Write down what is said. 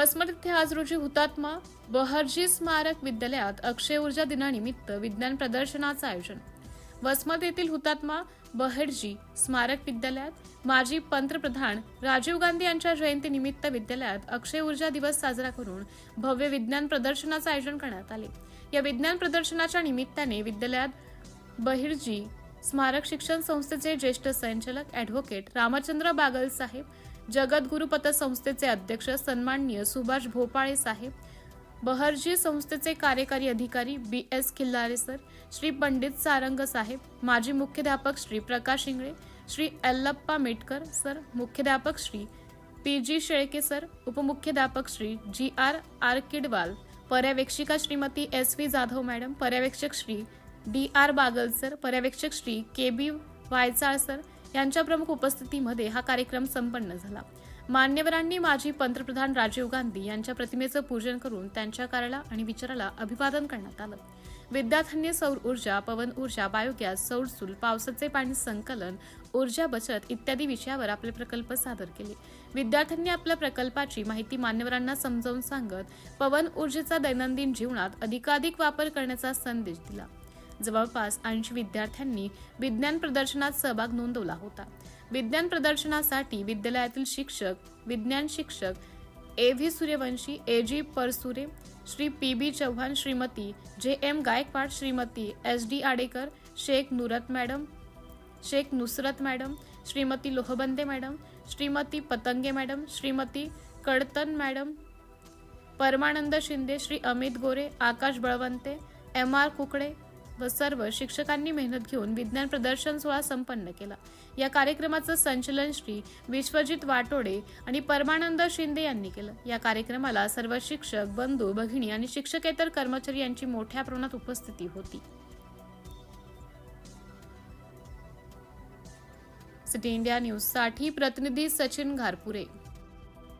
वसमत येथे आज रोजी हुतात्मा बहर्जी स्मारक विद्यालयात अक्षय ऊर्जा दिनानिमित्त विज्ञान प्रदर्शनाचं आयोजन। वसमत येथील हुतात्मा बहर्जी स्मारक विद्यालयात माजी पंतप्रधान राजीव गांधी यांच्या जयंतीनिमित्त विद्यालयात अक्षय ऊर्जा दिवस साजरा करून भव्य विज्ञान प्रदर्शनाचं आयोजन करण्यात आले। या विज्ञान प्रदर्शनाच्या निमित्ताने विद्यालयात बहिर्जी स्मारक शिक्षण संस्थेचे ज्येष्ठ संचालक ॲडव्होकेट रामचंद्र बागल साहेब, जगद्गुरु पतसंस्थेचे अध्यक्ष सन्माननीय सुभाष भोपाळे साहेब, बहर्जी संस्थेचे कार्यकारी अधिकारी BS खिल्लारे सर, श्री पंडित सारंग साहेब, माजी मुख्याध्यापक श्री प्रकाश इंगळे, श्री एल्लप्पा मेटकर सर, मुख्याध्यापक श्री PG शेळके सर, उपमुख्याध्यापक श्री GR आर्किडवाल, पर्यवेक्षिका श्रीमती SV जाधव मॅडम, पर्यवेक्षक श्री DR बागल सर, पर्यवेक्षक श्री KB वायचाळ सर यांच्या प्रमुख उपस्थितीमध्ये हा कार्यक्रम संपन्न झाला। मान्यवरांनी माजी पंतप्रधान राजीव गांधी यांच्या प्रतिमेचं पूजन करून त्यांच्या कार्याला आणि विचाराला अभिवादन करण्यात आलं। विद्यार्थ्यांनी सौर ऊर्जा, पवन ऊर्जा, बायोगॅस, सौर चूल, पावसाचे पाणी संकलन, ऊर्जा बचत इत्यादी विषयावर आपले प्रकल्प सादर केले। विद्यार्थ्यांनी आपल्या प्रकल्पाची माहिती मान्यवरांना समजावून सांगत पवन ऊर्जेचा दैनंदिन जीवनात अधिकाधिक वापर करण्याचा संदेश दिला। जवळपास 80 विद्यार्थ्यांनी विज्ञान प्रदर्शनात सहभाग नोंदवला होता। विज्ञान प्रदर्शनासाठी विद्यालयातील शिक्षक, विज्ञान शिक्षक AV Suryavanshi, AG Parsure, Shri PB Chavan, Shrimati JM Gaikwad, Shrimati SD Adekar, Shaikh Nusrat madam, Shrimati Lohbande madam, Shrimati Patange madam, Shrimati Kadtan madam, Parmanand Shinde, Shri Amit Gore, Akash Balwante, MR Kukde व सर्व शिक्षकांनी मेहनत घेऊन विज्ञान प्रदर्शन सोहळा संपन्न केला। या कार्यक्रमाचं संचालन श्री विश्वजित वाटोडे आणि परमानंद शिंदे यांनी केलं। या कार्यक्रमाला सर्व शिक्षक, बंधू, भगिनी आणि शिक्षकेतर कर्मचारी यांची मोठ्या प्रमाणात उपस्थिती होती। सिटी इंडिया न्यूज साठी प्रतिनिधी सचिन घारपुरे।